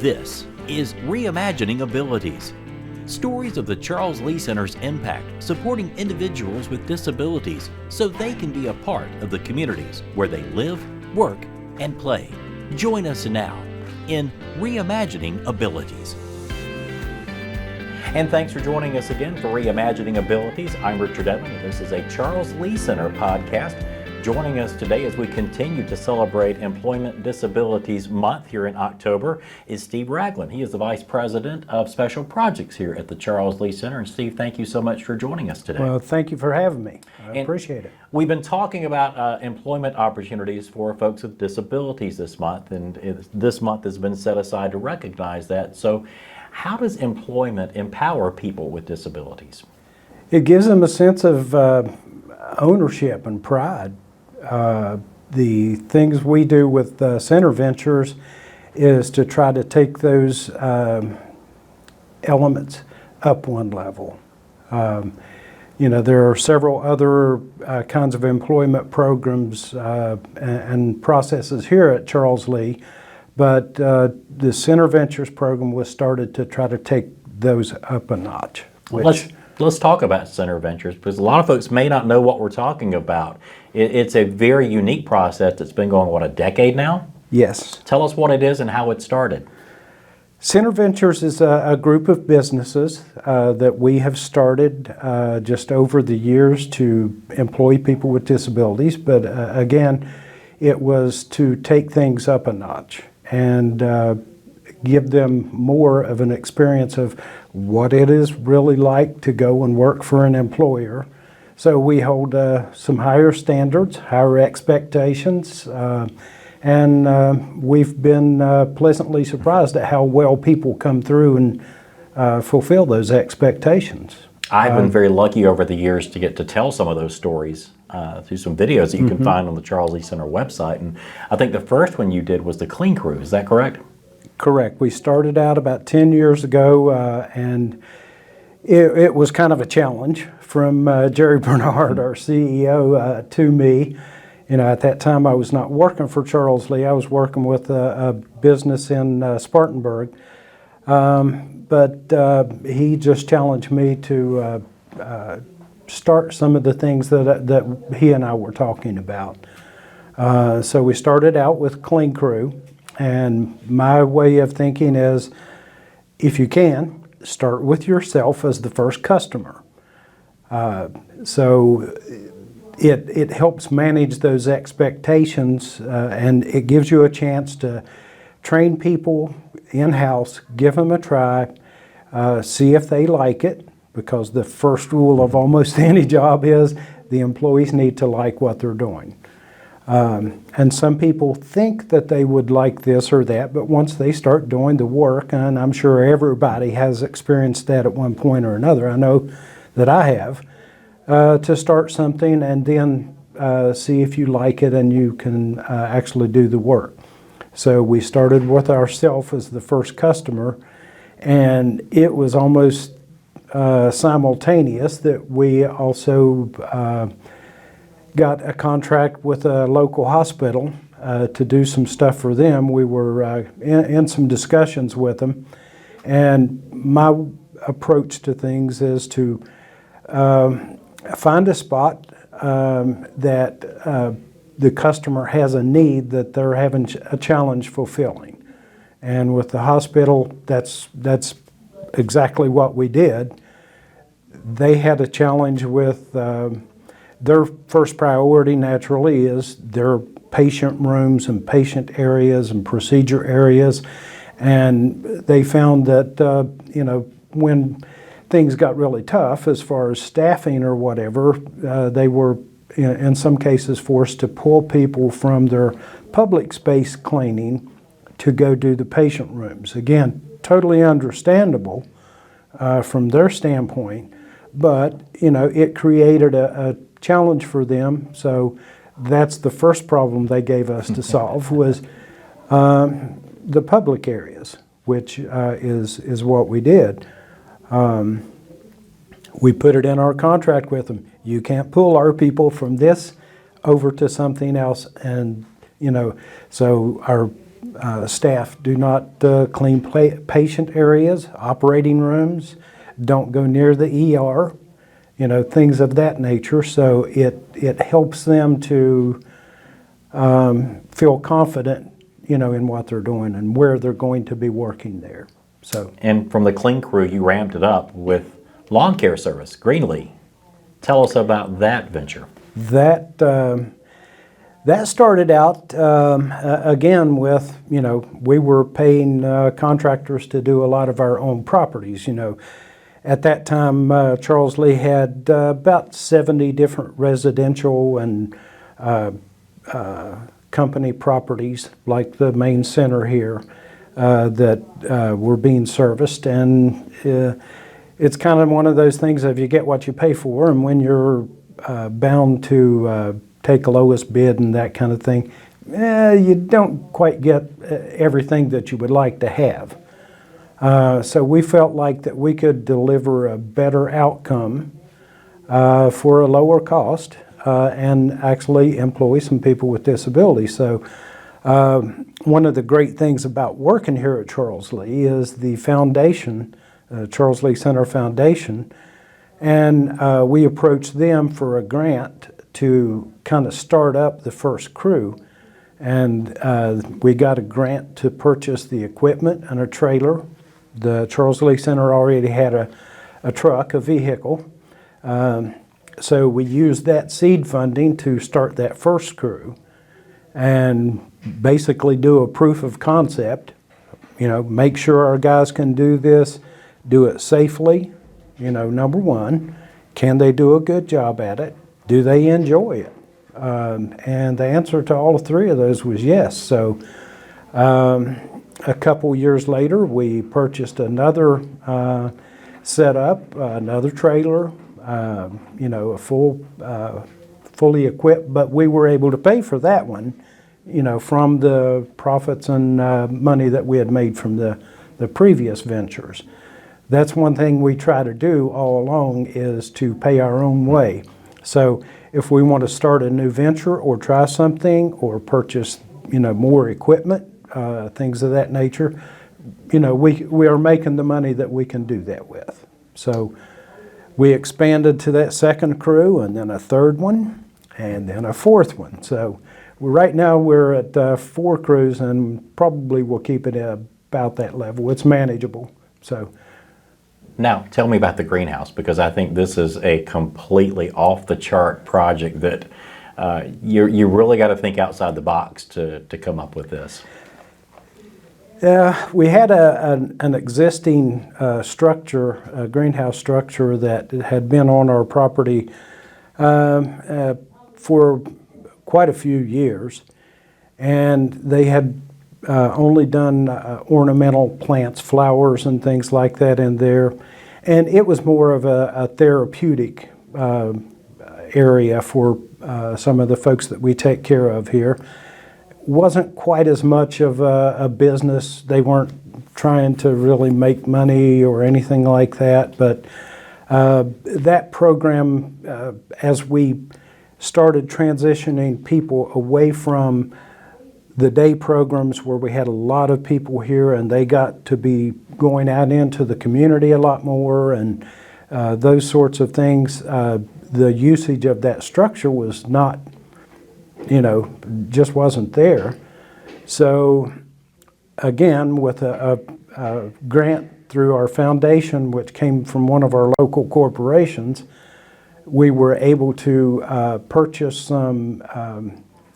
This is Reimagining Abilities. Stories of the Charles Lee Center's impact supporting individuals with disabilities so they can be a part of the communities where they live, work, and play. Join us now in Reimagining Abilities. And thanks for joining us again for Reimagining Abilities. I'm Richard Edmond, and this is a Charles Lee Center podcast. Joining us today as we continue to celebrate Employment Disabilities Month here in October is Steve Ragland. He is the Vice President of Special Projects here at the Charles Lee Center. And Steve, thank you so much for joining us today. Well, thank you for having me. I appreciate it. We've been talking about employment opportunities for folks with disabilities this month, and this month has been set aside to recognize that. So how does employment empower people with disabilities? It gives them a sense of ownership and pride. The things we do with Center Ventures is to try to take those elements up one level. There are several other kinds of employment programs and processes here at Charles Lee, but the Center Ventures program was started to try to take those up a notch. Let's talk about Center Ventures, because a lot of folks may not know what we're talking about. It's a very unique process that's been going, a decade now? Yes. Tell us what it is and how it started. Center Ventures is a group of businesses that we have started just over the years to employ people with disabilities. But again, it was to take things up a notch and give them more of an experience of what it is really like to go and work for an employer. So we hold some higher standards, higher expectations, and we've been pleasantly surprised at how well people come through and fulfill those expectations. I've been very lucky over the years to get to tell some of those stories through some videos that you can find on the Charles Lee Center website. And I think the first one you did was the Clean Crew. Is that correct? Correct. We started out about 10 years ago, and it was kind of a challenge from Jerry Bernard, our CEO, to me. At that time I was not working for Charles Lee. I was working with a business in Spartanburg. But he just challenged me to start some of the things that he and I were talking about. So we started out with Clean Crew. And my way of thinking is, if you can, start with yourself as the first customer. So it helps manage those expectations, and it gives you a chance to train people in-house, give them a try, see if they like it, because the first rule of almost any job is the employees need to like what they're doing. And some people think that they would like this or that, but once they start doing the work, and I'm sure everybody has experienced that at one point or another, I know that I have, to start something and then see if you like it and you can actually do the work. So we started with ourselves as the first customer, and it was almost simultaneous that we also got a contract with a local hospital to do some stuff for them. We were in some discussions with them, and my approach to things is to find a spot that the customer has a need that they're having a challenge fulfilling. And with the hospital, that's exactly what we did. They had a challenge with their first priority naturally is their patient rooms and patient areas and procedure areas. And they found that, when things got really tough as far as staffing or whatever, they were in some cases forced to pull people from their public space cleaning to go do the patient rooms. Again, totally understandable from their standpoint, but, it created a challenge for them. So that's the first problem they gave us to solve was the public areas, which is what we did. We put it in our contract with them. You can't pull our people from this over to something else, and so our Staff do not clean patient areas, operating rooms, don't go near the ER, things of that nature. So it helps them to feel confident, in what they're doing and where they're going to be working there. So. And from the clean crew, you ramped it up with lawn care service, Greenlee. Tell us about that venture. That started out, again, with, we were paying contractors to do a lot of our own properties, At that time, Charles Lee had about 70 different residential and company properties, like the main center here, that were being serviced. And it's kind of one of those things of you get what you pay for, and when you're bound to take a lowest bid and that kind of thing, you don't quite get everything that you would like to have. So we felt like that we could deliver a better outcome for a lower cost and actually employ some people with disabilities. So one of the great things about working here at Charles Lee is the foundation, Charles Lee Center Foundation, and we approached them for a grant to kind of start up the first crew. And we got a grant to purchase the equipment and a trailer. The Charles Lee Center already had a truck, a vehicle. So we used that seed funding to start that first crew and basically do a proof of concept, make sure our guys can do this, do it safely, number one. Can they do a good job at it? Do they enjoy it? And the answer to all three of those was yes. So a couple years later, we purchased another setup, another trailer, a fully equipped, but we were able to pay for that one, from the profits and money that we had made from the previous ventures. That's one thing we try to do all along, is to pay our own way. So if we want to start a new venture or try something or purchase, more equipment, things of that nature, we are making the money that we can do that with. So we expanded to that second crew, and then a third one, and then a fourth one. So right now we're at 4 crews, and probably we'll keep it at about that level. It's manageable. So. Now, tell me about the greenhouse, because I think this is a completely off-the-chart project that you really got to think outside the box to come up with this. We had an existing structure, a greenhouse structure that had been on our property for quite a few years, and they had only done ornamental plants, flowers and things like that in there. And it was more of a therapeutic area for some of the folks that we take care of here. Wasn't quite as much of a business. They weren't trying to really make money or anything like that. But that program, as we started transitioning people away from the day programs where we had a lot of people here and they got to be going out into the community a lot more and those sorts of things, the usage of that structure was not, just wasn't there. So again, with a grant through our foundation, which came from one of our local corporations, we were able to purchase some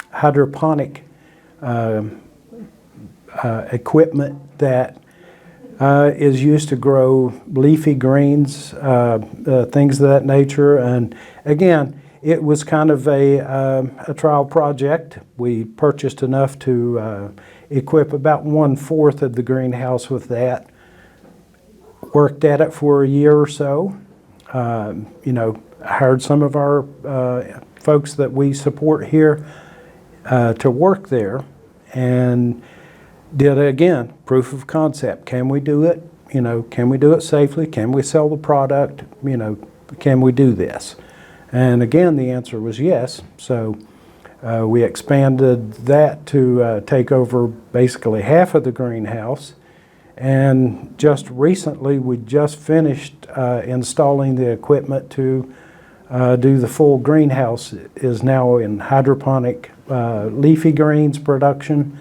hydroponic equipment that is used to grow leafy greens, things of that nature. And again, it was kind of a trial project. We purchased enough to equip about 1/4 of the greenhouse with that. Worked at it for a year or so. Hired some of our folks that we support here to work there, and did again proof of concept. Can we do it? Can we do it safely? Can we sell the product? Can we do this? And again, the answer was yes. So We expanded that to take over basically half of the greenhouse. And just recently, we just finished installing the equipment to do the full greenhouse. It is now in hydroponic leafy greens production.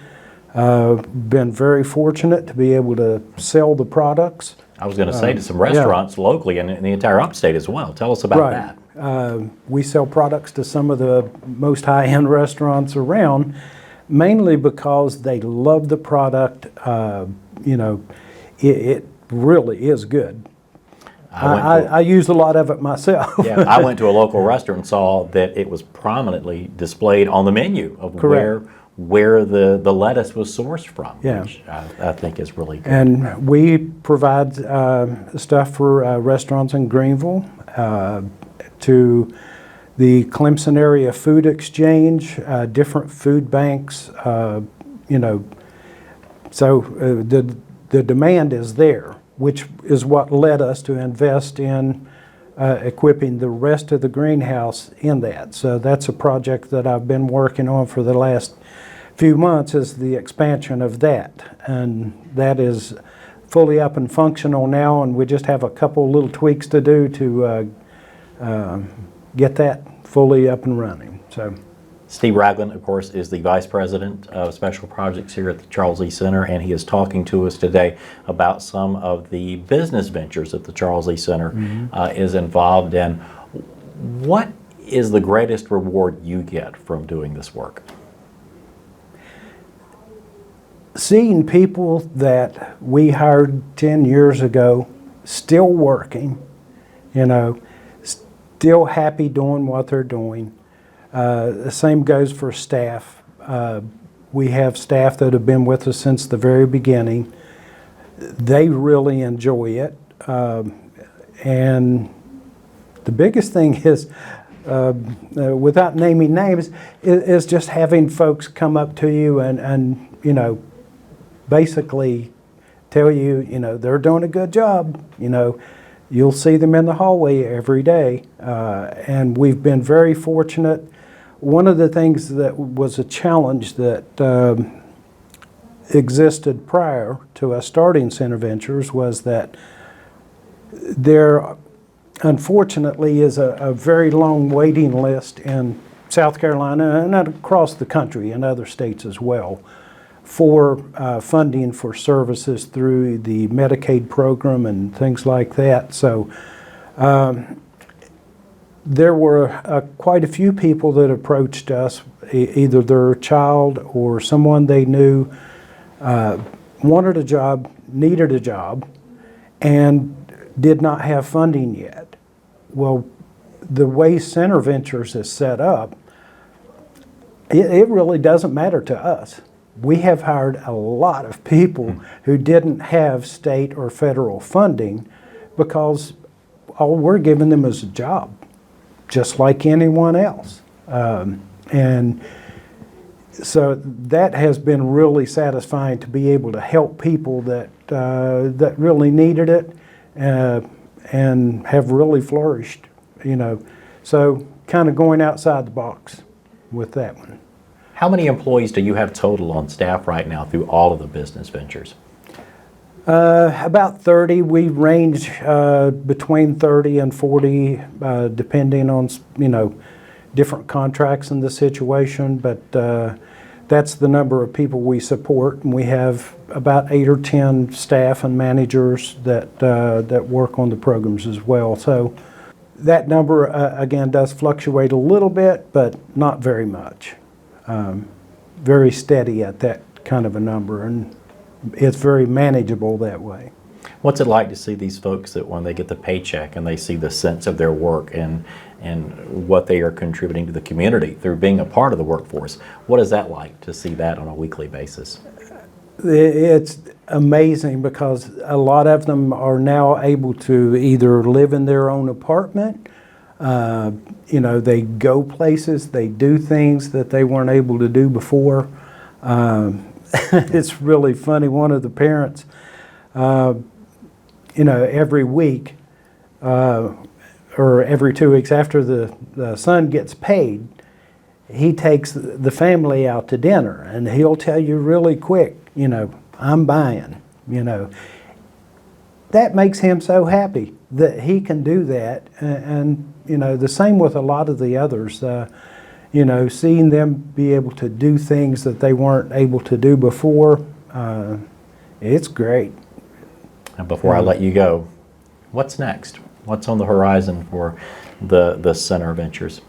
Been very fortunate to be able to sell the products. I was going to say to some restaurants locally and in the entire upstate as well. Tell us about that. We sell products to some of the most high-end restaurants around, mainly because they love the product. You know, it really is good. I use a lot of it myself. Yeah, I went to a local restaurant and saw that it was prominently displayed on the menu of where the lettuce was sourced from, which I think is really good. And we provide stuff for restaurants in Greenville, to the Clemson Area Food Exchange, different food banks, you know. So the demand is there, which is what led us to invest in equipping the rest of the greenhouse in that. So that's a project that I've been working on for the last few months, is the expansion of that. And that is fully up and functional now, and we just have a couple little tweaks to do to get that fully up and running. So, Steve Ragland, of course, is the Vice President of Special Projects here at the Charles Lee Center, and he is talking to us today about some of the business ventures that the Charles Lee Center is involved in. What is the greatest reward you get from doing this work? Seeing people that we hired 10 years ago still working, you know, still happy doing what they're doing. The same goes for staff. We have staff that have been with us since the very beginning. They really enjoy it. And the biggest thing is, without naming names, is just having folks come up to you and you know, basically tell you, you know, they're doing a good job. You know, you'll see them in the hallway every day. And we've been very fortunate. One of the things that was a challenge that existed prior to us starting Center Ventures was that there, unfortunately, is a very long waiting list in South Carolina and across the country and other states as well for funding for services through the Medicaid program and things like that. So there were quite a few people that approached us, either their child or someone they knew wanted a job, needed a job, and did not have funding yet. Well, the way Center Ventures is set up, it really doesn't matter to us. We have hired a lot of people who didn't have state or federal funding because all we're giving them is a job, just like anyone else. And so that has been really satisfying to be able to help people that, that really needed it and have really flourished, you know. So kind of going outside the box with that one. How many employees do you have total on staff right now through all of the business ventures? About 30. We range between 30 and 40, depending on, you know, different contracts in the situation. But that's the number of people we support, and we have about 8 or 10 staff and managers that that work on the programs as well. So that number again does fluctuate a little bit, but not very much. Very steady at that kind of a number, and it's very manageable that way. What's it like to see these folks that when they get the paycheck and they see the sense of their work and what they are contributing to the community through being a part of the workforce? What is that like to see that on a weekly basis? It's amazing because a lot of them are now able to either live in their own apartment. You know, they go places, they do things that they weren't able to do before. It's really funny. One of the parents, you know, every week or every 2 weeks after the son gets paid, he takes the family out to dinner, and he'll tell you really quick, I'm buying, That makes him so happy that he can do that. And the same with a lot of the others. Seeing them be able to do things that they weren't able to do before, it's great. And before I let you go, what's next? What's on the horizon for the Center Ventures?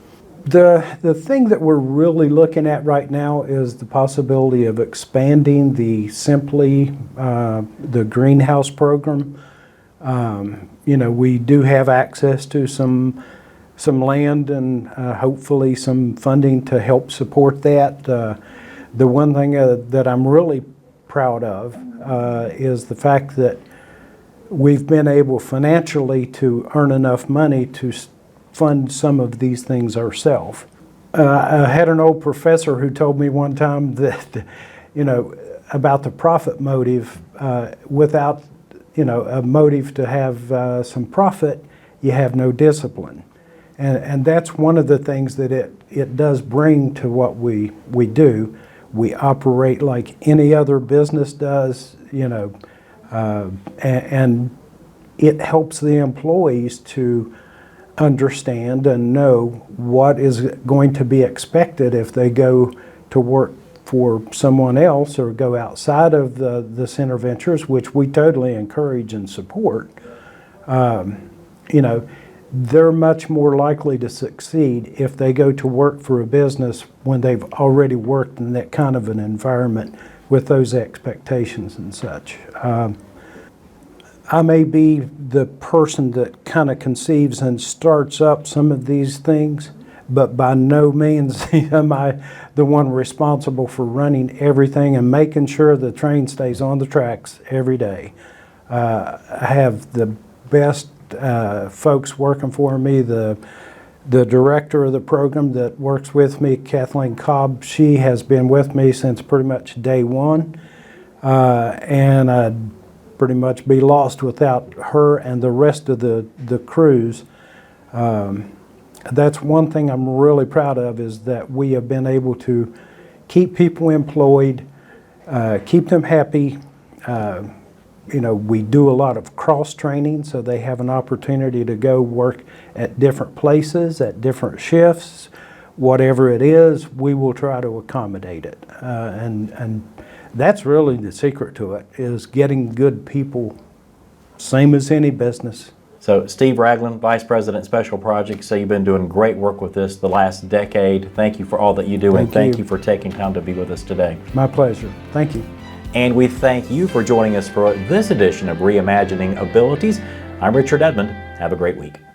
The thing that we're really looking at right now is the possibility of expanding the the greenhouse program. We do have access to some land and hopefully some funding to help support that. The one thing that I'm really proud of is the fact that we've been able financially to earn enough money to fund some of these things ourselves. I had an old professor who told me one time that, about the profit motive. Without, a motive to have some profit, you have no discipline. And that's one of the things that it does bring to what we do. We operate like any other business does, and it helps the employees to understand and know what is going to be expected if they go to work for someone else or go outside of the Center Ventures, which we totally encourage and support. They're much more likely to succeed if they go to work for a business when they've already worked in that kind of an environment with those expectations and such. I may be the person that kind of conceives and starts up some of these things, but by no means am I the one responsible for running everything and making sure the train stays on the tracks every day. I have the best folks working for me. The director of the program that works with me, Kathleen Cobb, she has been with me since pretty much day one, and I'd pretty much be lost without her and the rest of the crews. That's one thing I'm really proud of, is that we have been able to keep people employed, keep them happy. We do a lot of cross training, so they have an opportunity to go work at different places, at different shifts. Whatever it is, we will try to accommodate it. And that's really the secret to it, is getting good people, same as any business. So Steve Ragland, Vice President Special Projects, so you've been doing great work with this the last decade. Thank you for all that you do, and thank you for taking time to be with us today. My pleasure. Thank you. And we thank you for joining us for this edition of Reimagining Abilities. I'm Richard Edmond. Have a great week.